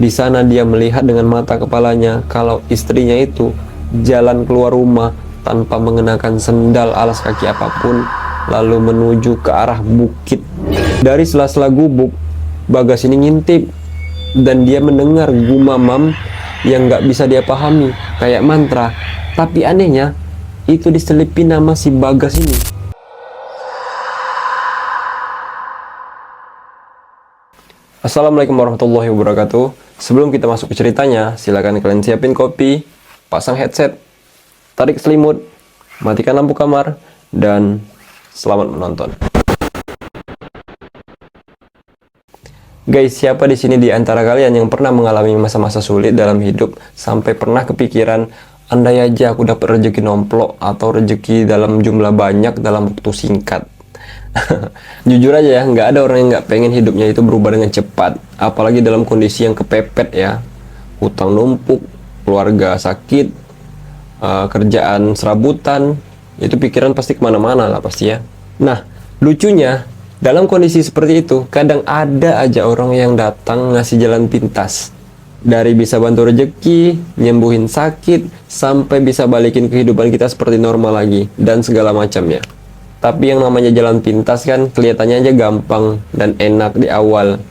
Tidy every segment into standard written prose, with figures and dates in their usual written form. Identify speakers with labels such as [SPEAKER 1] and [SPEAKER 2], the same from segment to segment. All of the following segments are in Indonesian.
[SPEAKER 1] Di sana dia melihat dengan mata kepalanya kalau istrinya itu jalan keluar rumah tanpa mengenakan sendal alas kaki apapun, lalu menuju ke arah bukit. Dari sela-sela gubuk, Bagas ini ngintip dan dia mendengar gumamam yang gak bisa dia pahami, kayak mantra. Tapi anehnya, itu diselipi nama si Bagas ini. Assalamualaikum warahmatullahi wabarakatuh. Sebelum kita masuk ke ceritanya, silakan kalian siapin kopi, pasang headset, tarik selimut, matikan lampu kamar, dan selamat menonton. Guys, siapa di sini di antara kalian yang pernah mengalami masa-masa sulit dalam hidup sampai pernah kepikiran, andai aja aku dapat rezeki nomplok atau rezeki dalam jumlah banyak dalam waktu singkat? Jujur aja ya, nggak ada orang yang nggak pengen hidupnya itu berubah dengan cepat, apalagi dalam kondisi yang kepepet ya. Hutang numpuk, keluarga sakit, kerjaan serabutan, itu pikiran pasti kemana-mana lah pasti ya. Nah, lucunya dalam kondisi seperti itu, kadang ada aja orang yang datang ngasih jalan pintas. Dari bisa bantu rezeki, nyembuhin sakit, sampai bisa balikin kehidupan kita seperti normal lagi, dan segala macamnya. Tapi yang namanya jalan pintas kan kelihatannya aja gampang dan enak di awal.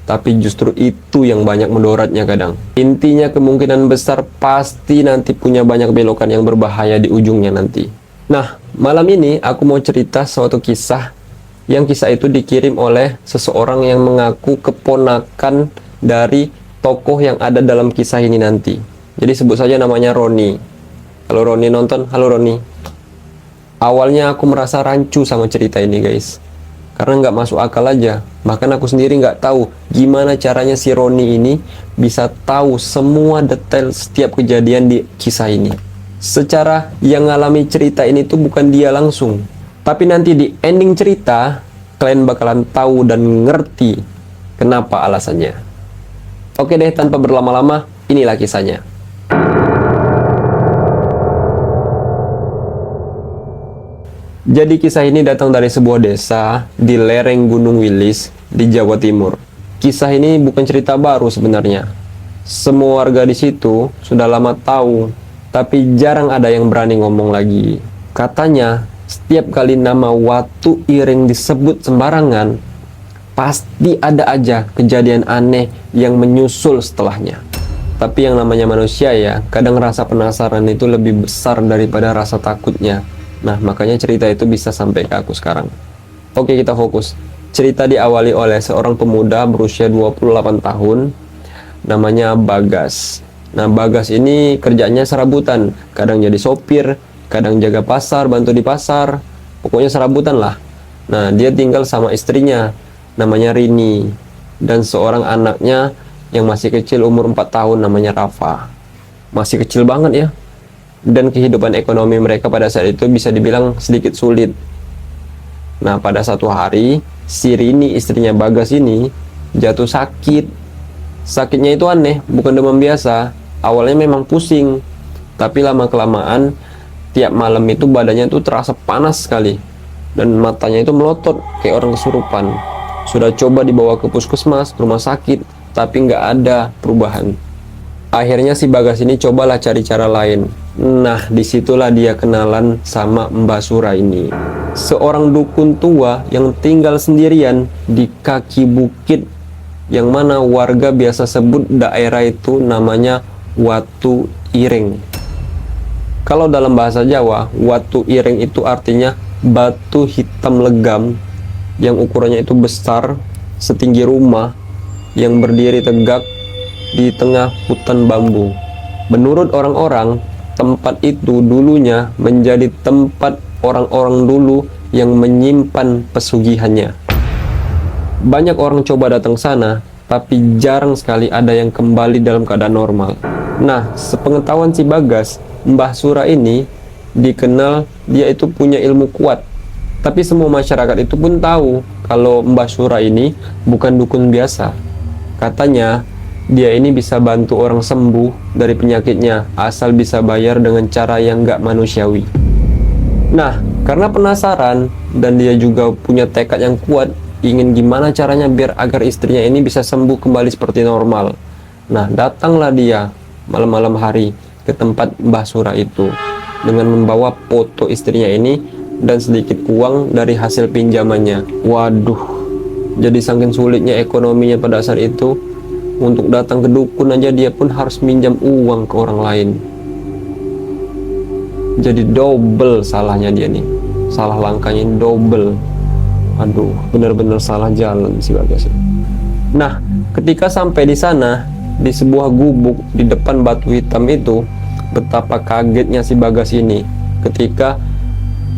[SPEAKER 1] Tapi justru itu yang banyak mudaratnya kadang. Intinya kemungkinan besar pasti nanti punya banyak belokan yang berbahaya di ujungnya nanti. Nah, malam ini aku mau cerita suatu kisah. Yang kisah itu dikirim oleh seseorang yang mengaku keponakan dari tokoh yang ada dalam kisah ini nanti. Jadi sebut saja namanya Roni. Kalau Roni nonton, halo Roni. Awalnya aku merasa rancu sama cerita ini guys, karena nggak masuk akal aja. Bahkan aku sendiri nggak tahu gimana caranya si Roni ini bisa tahu semua detail setiap kejadian di kisah ini. Secara yang ngalami cerita ini tuh bukan dia langsung, tapi nanti di ending cerita kalian bakalan tahu dan ngerti kenapa alasannya. Oke deh, tanpa berlama-lama, inilah kisahnya. Jadi kisah ini datang dari sebuah desa di lereng Gunung Wilis di Jawa Timur. Kisah ini bukan cerita baru sebenarnya. Semua warga di situ sudah lama tahu, tapi jarang ada yang berani ngomong lagi. Katanya, setiap kali nama Watu Ireng disebut sembarangan, pasti ada aja kejadian aneh yang menyusul setelahnya. Tapi yang namanya manusia ya, kadang rasa penasaran itu lebih besar daripada rasa takutnya. Nah, makanya cerita itu bisa sampai ke aku sekarang. Oke, kita fokus. Cerita diawali oleh seorang pemuda berusia 28 tahun, namanya Bagas. Nah, Bagas ini kerjanya serabutan, kadang jadi sopir, kadang jaga pasar, bantu di pasar, pokoknya serabutan lah. Nah, dia tinggal sama istrinya, namanya Rini, dan seorang anaknya yang masih kecil umur 4 tahun, namanya Rafa. Masih kecil banget ya. Dan kehidupan ekonomi mereka pada saat itu bisa dibilang sedikit sulit. Nah, pada satu hari, si Rini istrinya Bagas ini jatuh sakit. Sakitnya itu aneh, bukan demam biasa. Awalnya memang pusing, tapi lama-kelamaan tiap malam itu badannya itu terasa panas sekali. Dan matanya itu melotot kayak orang kesurupan. Sudah coba dibawa ke puskesmas, rumah sakit, tapi nggak ada perubahan. Akhirnya si Bagas ini cobalah cari cara lain. Nah, disitulah dia kenalan sama Mbak Sura ini. Seorang dukun tua yang tinggal sendirian di kaki bukit, yang mana warga biasa sebut daerah itu namanya Watu Ireng. Kalau dalam bahasa Jawa, Watu Ireng itu artinya batu hitam legam yang ukurannya itu besar, setinggi rumah, yang berdiri tegak di tengah hutan bambu. Menurut orang-orang, tempat itu dulunya menjadi tempat orang-orang dulu yang menyimpan pesugihannya. Banyak orang coba datang sana, tapi jarang sekali ada yang kembali dalam keadaan normal. Nah, sepengetahuan si Bagas, Mbah Sura ini dikenal dia itu punya ilmu kuat. Tapi semua masyarakat itu pun tahu kalau Mbah Sura ini bukan dukun biasa. Katanya, dia ini bisa bantu orang sembuh dari penyakitnya, asal bisa bayar dengan cara yang gak manusiawi. Nah, karena penasaran, dan dia juga punya tekad yang kuat, ingin gimana caranya biar agar istrinya ini bisa sembuh kembali seperti normal. Nah, datanglah dia malam-malam hari ke tempat Mbah Surah itu dengan membawa foto istrinya ini dan sedikit uang dari hasil pinjamannya. Waduh, jadi saking sulitnya ekonominya pada saat itu, untuk datang ke dukun aja dia pun harus minjam uang ke orang lain. Jadi double salahnya dia nih, salah langkahnya double. Aduh, bener-bener salah jalan si Bagas. Nah, ketika sampai di sana, di sebuah gubuk di depan batu hitam itu, betapa kagetnya si Bagas ini ketika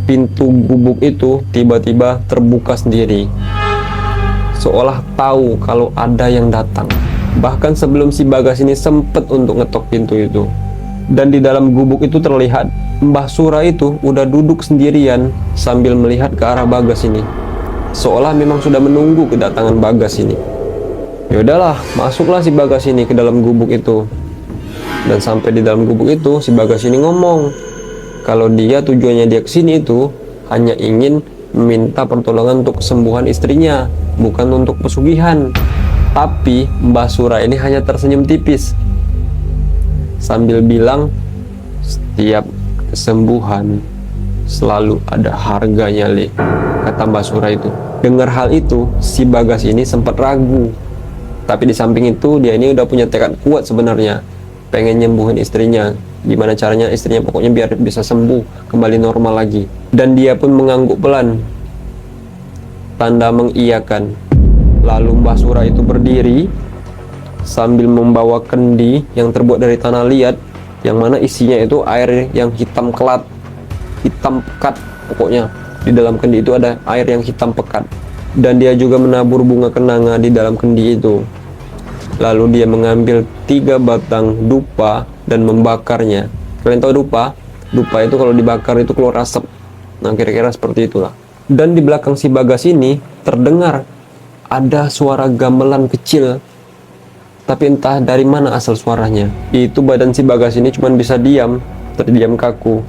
[SPEAKER 1] pintu gubuk itu tiba-tiba terbuka sendiri, seolah tahu kalau ada yang datang. Bahkan sebelum si Bagas ini sempet untuk ngetok pintu itu. Dan di dalam gubuk itu terlihat Mbah Surah itu udah duduk sendirian sambil melihat ke arah Bagas ini, seolah memang sudah menunggu kedatangan Bagas ini. Ya udahlah, masuklah si Bagas ini ke dalam gubuk itu. Dan sampai di dalam gubuk itu, si Bagas ini ngomong kalau dia tujuannya dia kesini itu hanya ingin meminta pertolongan untuk kesembuhan istrinya, bukan untuk pesugihan. Tapi Mbah Surah ini hanya tersenyum tipis sambil bilang, setiap kesembuhan selalu ada harganya, Le, kata Mbah Surah itu. Dengar hal itu, si Bagas ini sempat ragu. Tapi di samping itu dia ini udah punya tekad kuat sebenarnya, pengen nyembuhin istrinya. Gimana caranya istrinya pokoknya biar bisa sembuh kembali normal lagi. Dan dia pun mengangguk pelan, tanda mengiyakan. Lalu Mbah Surah itu berdiri sambil membawa kendi yang terbuat dari tanah liat, yang mana isinya itu air yang hitam kelat, hitam pekat. Pokoknya di dalam kendi itu ada air yang hitam pekat. Dan dia juga menabur bunga kenanga di dalam kendi itu. Lalu dia mengambil 3 batang dupa dan membakarnya. Kalian tahu dupa? Dupa itu kalau dibakar itu keluar asap. Nah, kira-kira seperti itulah. Dan di belakang si Bagas ini terdengar ada suara gamelan kecil. Tapi entah dari mana asal suaranya. Itu badan si Bagas ini cuma bisa diam, terdiam kaku,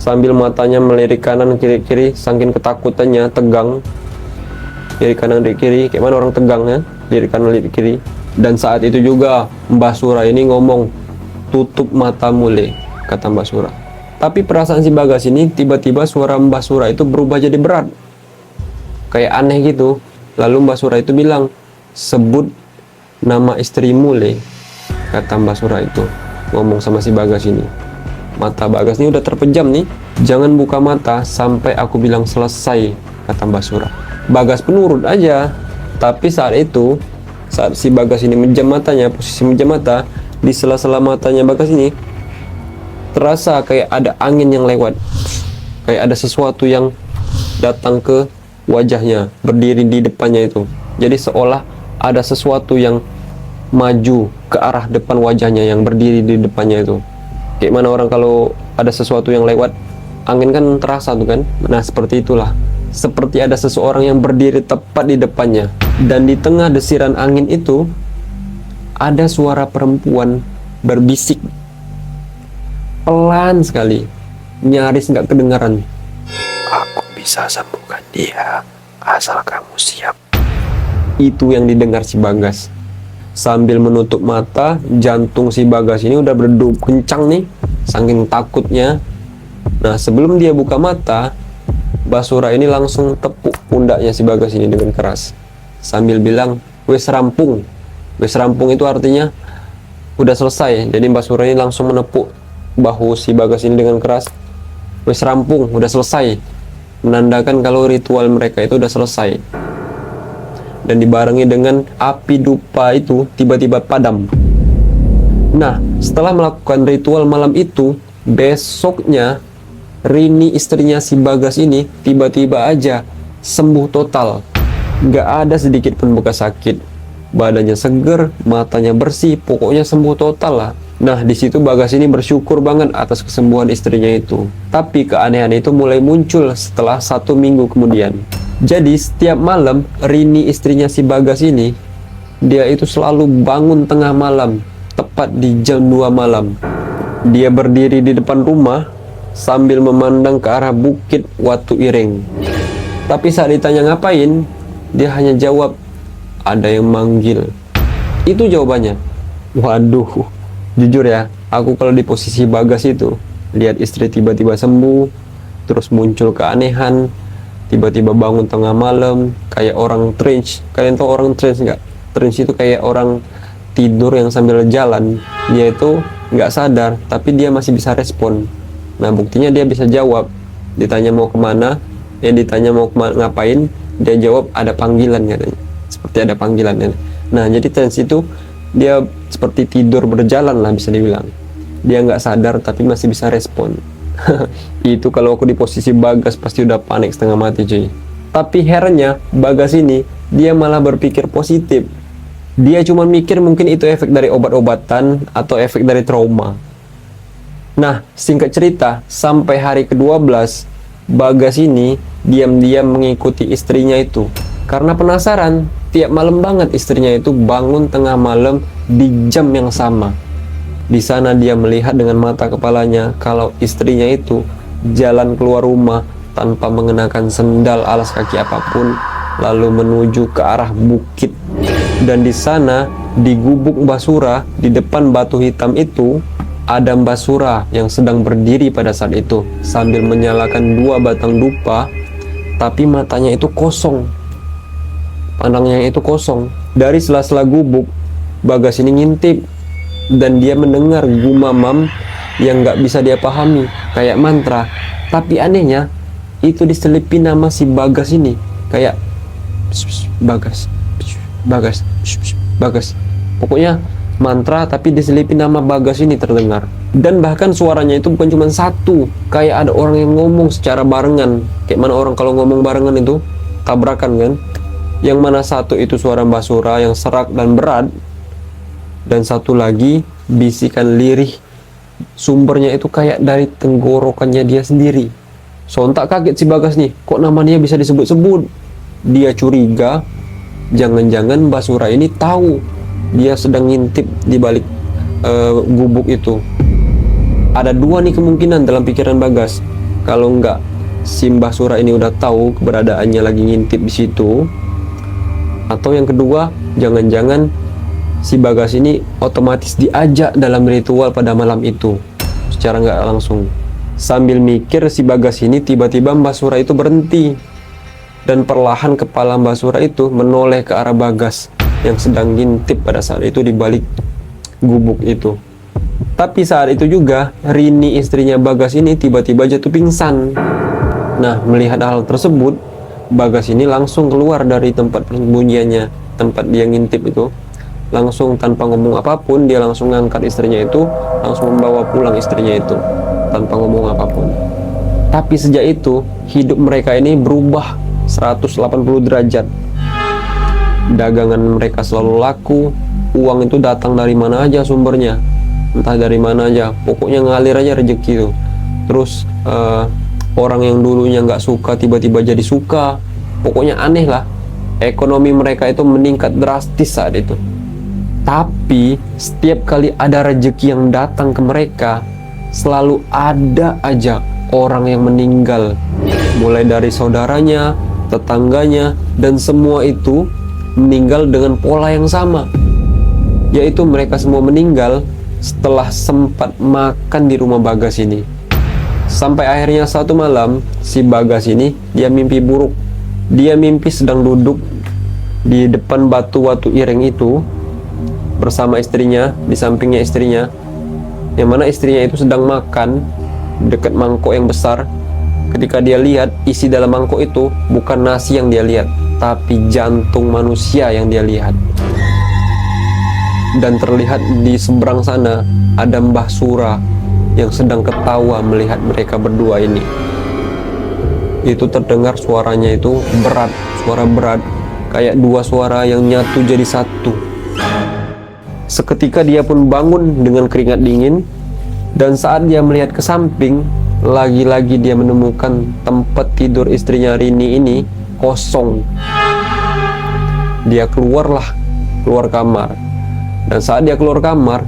[SPEAKER 1] sambil matanya melirik kanan kiri-kiri saking ketakutannya, tegang. Lirik kanan lirik kiri, kayak mana orang tegangnya, lirik kanan lirik kiri. Dan saat itu juga Mbah Surah ini ngomong, tutup matamu, Le, kata Mbah Surah. Tapi perasaan si Bagas ini tiba-tiba suara Mbah Surah itu berubah jadi berat, kayak aneh gitu. Lalu Mbah Surah itu bilang, sebut nama istrimu, Le, kata Mbah Surah itu ngomong sama si Bagas ini. Mata Bagas ini udah terpejam nih. Jangan buka mata sampai aku bilang selesai, kata Mbah Surah. Bagas penurut aja. Tapi saat itu, saat si Bagas ini menjam matanya, posisi menjam mata, di sela-sela matanya Bagas ini terasa kayak ada angin yang lewat, kayak ada sesuatu yang datang ke wajahnya, berdiri di depannya itu. Jadi seolah ada sesuatu yang maju ke arah depan wajahnya, yang berdiri di depannya itu. Kayak mana orang kalau ada sesuatu yang lewat, angin kan terasa tuh kan. Nah, seperti itulah. Seperti ada seseorang yang berdiri tepat di depannya. Dan di tengah desiran angin itu ada suara perempuan berbisik pelan sekali, nyaris nggak kedengaran. Aku bisa sembuhkan dia asal kamu siap. Itu yang didengar si Bagas. Sambil menutup mata, jantung si Bagas ini udah berdegup kencang nih, saking takutnya. Nah, sebelum dia buka mata, Mbah Surah ini langsung tepuk pundaknya si Bagas ini dengan keras, sambil bilang, wes rampung. Wes rampung itu artinya udah selesai. Jadi Mbah Surah ini langsung menepuk bahu si Bagas ini dengan keras. Wes rampung, udah selesai. Menandakan kalau ritual mereka itu udah selesai. Dan dibarengi dengan api dupa itu tiba-tiba padam. Nah, setelah melakukan ritual malam itu, besoknya Rini, istrinya si Bagas ini, tiba-tiba aja sembuh total. Gak ada sedikit pun bekas sakit. Badannya seger, matanya bersih, pokoknya sembuh total lah. Nah, di situ Bagas ini bersyukur banget atas kesembuhan istrinya itu. Tapi keanehan itu mulai muncul setelah 1 minggu kemudian. Jadi setiap malam Rini, istrinya si Bagas ini, dia itu selalu bangun tengah malam, tepat di jam 2 malam. Dia berdiri di depan rumah sambil memandang ke arah bukit Watu Ireng. Tapi saat ditanya ngapain, dia hanya jawab, ada yang manggil. Itu jawabannya. Waduh, jujur ya, aku kalau di posisi Bagas itu, lihat istri tiba-tiba sembuh, terus muncul keanehan, tiba-tiba bangun tengah malam, kayak orang trance. Kalian tahu orang trance nggak? Trance itu kayak orang tidur yang sambil jalan, dia itu nggak sadar, tapi dia masih bisa respon. Nah, buktinya dia bisa jawab, ditanya mau kemana, ditanya mau ngapain, dia jawab ada panggilan katanya, seperti ada panggilan. Nah, jadi trance itu dia seperti tidur berjalan lah, bisa dibilang. Dia nggak sadar tapi masih bisa respon. Itu kalau aku di posisi Bagas pasti udah panik setengah mati cuy. Tapi herannya Bagas ini dia malah berpikir positif. Dia cuma mikir mungkin itu efek dari obat-obatan atau efek dari trauma. Nah, singkat cerita, sampai hari ke-12 Bagas ini diam-diam mengikuti istrinya itu karena penasaran. Tiap malam banget istrinya itu bangun tengah malam di jam yang sama. Di sana dia melihat dengan mata kepalanya kalau istrinya itu jalan keluar rumah tanpa mengenakan sendal alas kaki apapun, lalu menuju ke arah bukit. Dan di sana, di gubuk Mbah Sura, di depan batu hitam itu, ada Mbah Sura yang sedang berdiri pada saat itu sambil menyalakan 2 batang dupa, tapi matanya itu kosong. Pandangnya itu kosong. Dari sela-sela gubuk, Bagas ini ngintip dan dia mendengar gumamam yang nggak bisa dia pahami, kayak mantra. Tapi anehnya, itu diselipi nama si Bagas ini, kayak Bagas, Bagas, Bagas. Pokoknya mantra tapi diselipi nama Bagas ini terdengar. Dan bahkan suaranya itu bukan cuma satu, kayak ada orang yang ngomong secara barengan. Kayak mana orang kalau ngomong barengan itu tabrakan kan? Yang mana satu itu suara Mbah Sura yang serak dan berat, dan satu lagi bisikan lirih. Sumbernya itu kayak dari tenggorokannya dia sendiri. Sontak kaget si Bagas nih, kok namanya bisa disebut-sebut. Dia curiga, jangan-jangan Mbah Sura ini tahu dia sedang ngintip di balik gubuk itu. Ada 2 nih kemungkinan dalam pikiran Bagas. Kalau enggak si Mbah Sura ini udah tahu keberadaannya lagi ngintip di situ, atau yang kedua, jangan-jangan si Bagas ini otomatis diajak dalam ritual pada malam itu secara nggak langsung. Sambil mikir si Bagas ini, tiba-tiba Mbah Sura itu berhenti, dan perlahan kepala Mbah Sura itu menoleh ke arah Bagas yang sedang ngintip pada saat itu di balik gubuk itu. Tapi saat itu juga Rini, istrinya Bagas ini, tiba-tiba jatuh pingsan. Nah, melihat hal tersebut, Bagas ini langsung keluar dari tempat persembunyiannya, tempat dia ngintip itu. Langsung tanpa ngomong apapun, dia langsung ngangkat istrinya itu, langsung membawa pulang istrinya itu tanpa ngomong apapun. Tapi sejak itu hidup mereka ini berubah 180 derajat. Dagangan mereka selalu laku, uang itu datang dari mana aja sumbernya, entah dari mana aja, pokoknya ngalir aja rezeki itu. Terus orang yang dulunya nggak suka tiba-tiba jadi suka, pokoknya aneh lah. Ekonomi mereka itu meningkat drastis saat itu. Tapi setiap kali ada rezeki yang datang ke mereka, selalu ada aja orang yang meninggal, mulai dari saudaranya, tetangganya, dan semua itu meninggal dengan pola yang sama, yaitu mereka semua meninggal setelah sempat makan di rumah Bagas ini. Sampai akhirnya satu malam si Bagas ini dia mimpi buruk. Dia mimpi sedang duduk di depan batu-batu ireng itu bersama istrinya, di sampingnya istrinya, yang mana istrinya itu sedang makan dekat mangkok yang besar. Ketika dia lihat, isi dalam mangkok itu bukan nasi yang dia lihat, tapi jantung manusia yang dia lihat. Dan terlihat di seberang sana ada Mbah Sura yang sedang ketawa melihat mereka berdua ini. Itu terdengar suaranya itu berat, suara berat, kayak 2 suara yang nyatu jadi satu. Seketika dia pun bangun dengan keringat dingin, dan saat dia melihat ke samping, lagi-lagi dia menemukan tempat tidur istrinya Rini ini kosong. Dia keluar kamar, dan saat dia keluar kamar,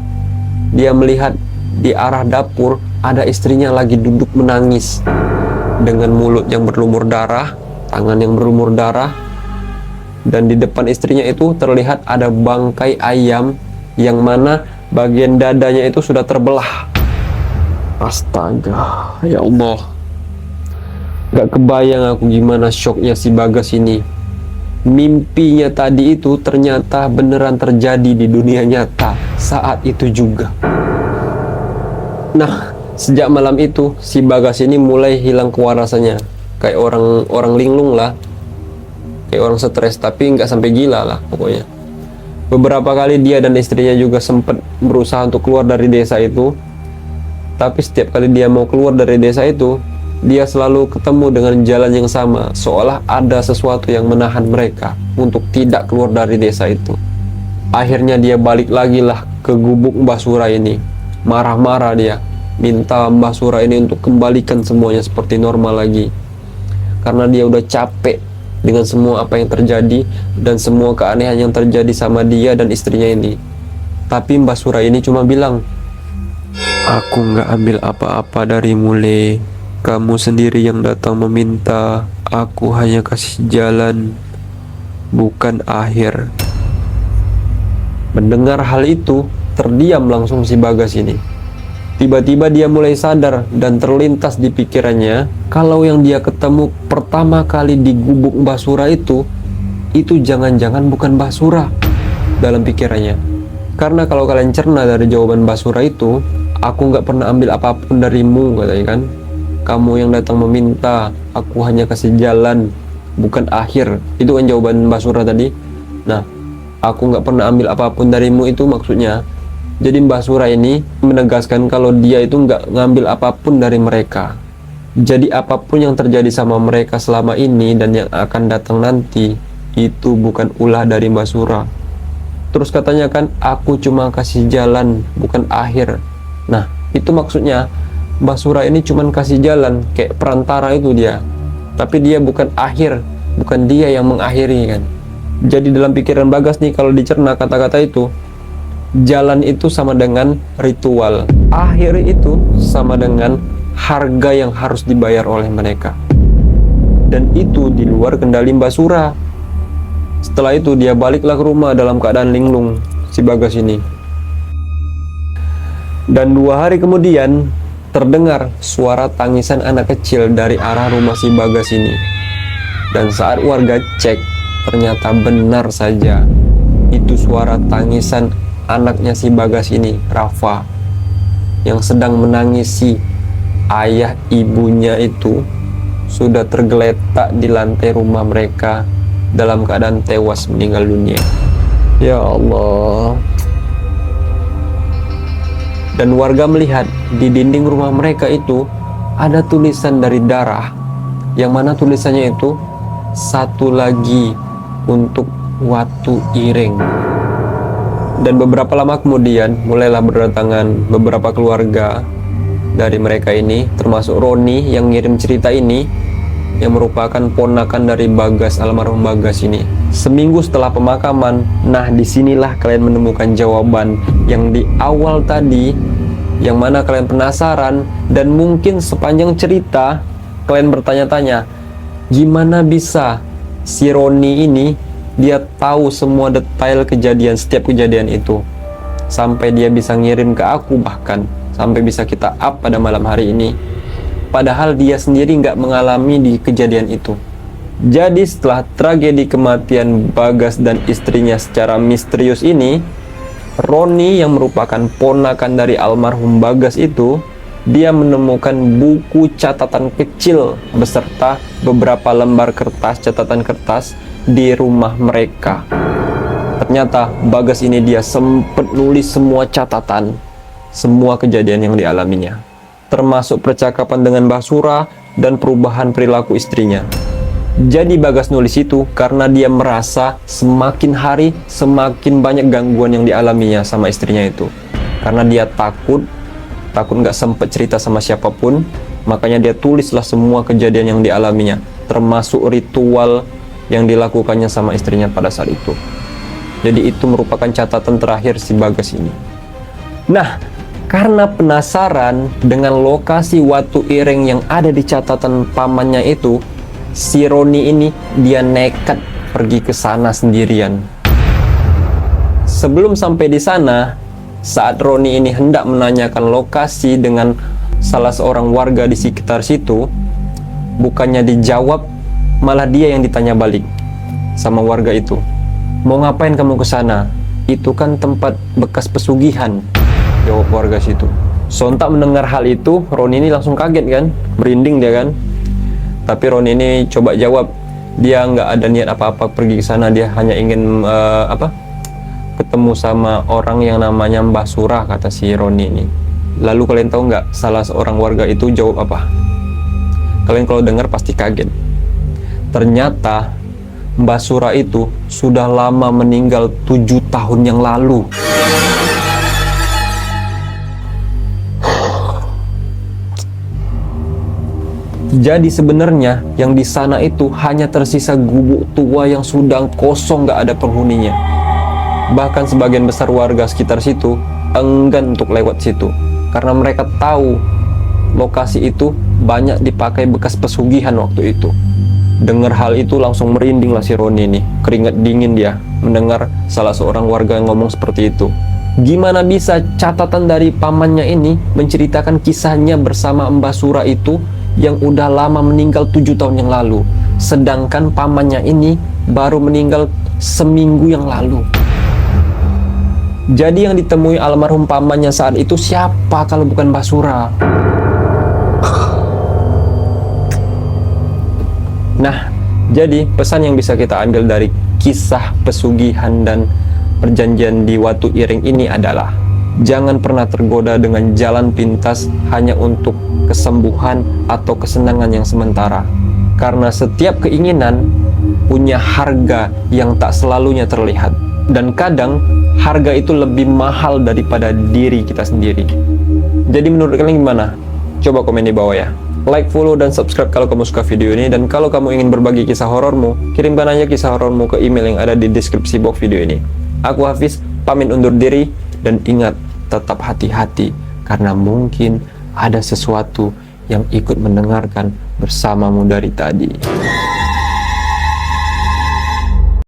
[SPEAKER 1] dia melihat di arah dapur ada istrinya lagi duduk menangis dengan mulut yang berlumur darah, tangan yang berlumur darah, dan di depan istrinya itu terlihat ada bangkai ayam yang mana bagian dadanya itu sudah terbelah. Astaga, ya Allah. Gak kebayang aku gimana syoknya si Bagas ini. Mimpinya tadi itu ternyata beneran terjadi di dunia nyata saat itu juga. Nah, sejak malam itu si Bagas ini mulai hilang kewarasannya. Kayak orang linglung lah. Kayak orang stres, tapi nggak sampai gila lah pokoknya. Beberapa kali dia dan istrinya juga sempat berusaha untuk keluar dari desa itu. Tapi setiap kali dia mau keluar dari desa itu, dia selalu ketemu dengan jalan yang sama, seolah ada sesuatu yang menahan mereka untuk tidak keluar dari desa itu. Akhirnya dia balik lagi lah ke gubuk Mbah Sura ini. Marah-marah dia, minta Mbah Sura ini untuk kembalikan semuanya seperti normal lagi. Karena dia udah capek dengan semua apa yang terjadi dan semua keanehan yang terjadi sama dia dan istrinya ini. Tapi Mbah Sura ini cuma bilang, "Aku nggak ambil apa-apa darimu, Le. Kamu sendiri yang datang meminta. Aku hanya kasih jalan, bukan akhir." Mendengar hal itu, terdiam langsung si Bagas ini. Tiba-tiba dia mulai sadar dan terlintas di pikirannya kalau yang dia ketemu pertama kali di gubuk Mbah Sura itu jangan-jangan bukan Mbah Sura dalam pikirannya. Karena kalau kalian cerna dari jawaban Mbah Sura itu, "Aku nggak pernah ambil apapun darimu," katanya kan. "Kamu yang datang meminta, aku hanya kasih jalan, bukan akhir." Itu kan jawaban Mbah Sura tadi. Nah, "Aku nggak pernah ambil apapun darimu" itu maksudnya, jadi Mbah Sura ini menegaskan kalau dia itu nggak ngambil apapun dari mereka. Jadi apapun yang terjadi sama mereka selama ini dan yang akan datang nanti, itu bukan ulah dari Mbah Sura. Terus katanya kan, "Aku cuma kasih jalan, bukan akhir." Nah, itu maksudnya Mbah Sura ini cuma kasih jalan, kayak perantara itu dia. Tapi dia bukan akhir, bukan dia yang mengakhiri kan. Jadi dalam pikiran Bagas nih, kalau dicerna kata-kata itu, jalan itu sama dengan ritual, akhir itu sama dengan harga yang harus dibayar oleh mereka. Dan itu di luar kendali Mbah Sura. Setelah itu dia baliklah ke rumah dalam keadaan linglung, si Bagas ini. Dan 2 hari kemudian terdengar suara tangisan anak kecil dari arah rumah si Bagas ini. Dan saat warga cek, ternyata benar saja itu suara tangisan anaknya si Bagas ini, Rafa, yang sedang menangisi ayah ibunya itu sudah tergeletak di lantai rumah mereka dalam keadaan tewas meninggal dunia. Ya Allah. Dan warga melihat di dinding rumah mereka itu ada tulisan dari darah, yang mana tulisannya itu, "Satu lagi untuk Watu Ireng." Dan beberapa lama kemudian mulailah berdatangan beberapa keluarga dari mereka ini, termasuk Roni yang ngirim cerita ini, yang merupakan ponakan dari Bagas, almarhum Bagas ini. Seminggu setelah pemakaman, nah disinilah kalian menemukan jawaban yang di awal tadi, yang mana kalian penasaran dan mungkin sepanjang cerita kalian bertanya-tanya, gimana bisa si Roni ini dia tahu semua detail kejadian, setiap kejadian itu, sampai dia bisa ngirim ke aku, bahkan sampai bisa kita up pada malam hari ini, padahal dia sendiri nggak mengalami di kejadian itu. Jadi setelah tragedi kematian Bagas dan istrinya secara misterius ini, Roni yang merupakan ponakan dari almarhum Bagas itu, dia menemukan buku catatan kecil beserta beberapa lembar kertas, catatan kertas di rumah mereka. Ternyata Bagas ini dia sempet nulis semua catatan, semua kejadian yang dialaminya, termasuk percakapan dengan Mbah Sura dan perubahan perilaku istrinya. Jadi Bagas nulis itu karena dia merasa semakin hari semakin banyak gangguan yang dialaminya sama istrinya itu. Karena dia takut nggak sempet cerita sama siapapun, makanya dia tulislah semua kejadian yang dialaminya, termasuk ritual yang dilakukannya sama istrinya pada saat itu. Jadi itu merupakan catatan terakhir si Bagas ini. Nah, karena penasaran dengan lokasi Watu Ireng yang ada di catatan pamannya itu, si Roni ini dia nekat pergi ke sana sendirian. Sebelum sampai di sana, saat Roni ini hendak menanyakan lokasi dengan salah seorang warga di sekitar situ, bukannya dijawab, malah dia yang ditanya balik sama warga itu. Mau ngapain kamu ke sana? Itu kan tempat bekas pesugihan, jawab warga situ. Sontak mendengar hal itu, Roni ini langsung kaget kan, merinding dia kan. Tapi Roni ini coba jawab, dia nggak ada niat apa-apa pergi ke sana, dia hanya ingin ketemu sama orang yang namanya Mbah Surah, kata si Roni ini. Lalu kalian tahu nggak salah seorang warga itu jawab apa? Kalian kalau dengar pasti kaget. Ternyata Mbah Surah itu sudah lama meninggal 7 tahun yang lalu. Jadi sebenarnya yang di sana itu hanya tersisa gubuk tua yang sudah kosong, nggak ada penghuninya. Bahkan sebagian besar warga sekitar situ enggan untuk lewat situ karena mereka tahu lokasi itu banyak dipakai bekas pesugihan waktu itu. Dengar hal itu langsung merinding lah si Roni ini, keringat dingin dia mendengar salah seorang warga yang ngomong seperti itu. Gimana bisa catatan dari pamannya ini menceritakan kisahnya bersama Mbah Surah itu yang udah lama meninggal 7 tahun yang lalu, sedangkan pamannya ini baru meninggal seminggu yang lalu. Jadi yang ditemui almarhum pamannya saat itu siapa kalau bukan Mbah Surah? Nah, jadi pesan yang bisa kita ambil dari kisah pesugihan dan perjanjian di Watu Iring ini adalah jangan pernah tergoda dengan jalan pintas hanya untuk kesembuhan atau kesenangan yang sementara. Karena setiap keinginan punya harga yang tak selalunya terlihat. Dan kadang harga itu lebih mahal daripada diri kita sendiri. Jadi menurut kalian gimana? Coba komen di bawah ya. Like, follow, dan subscribe kalau kamu suka video ini. Dan kalau kamu ingin berbagi kisah horormu, kirimkan aja kisah horormu ke email yang ada di deskripsi box video ini. Aku Hafiz, pamit undur diri. Dan ingat, tetap hati-hati, karena mungkin ada sesuatu yang ikut mendengarkan bersamamu dari tadi.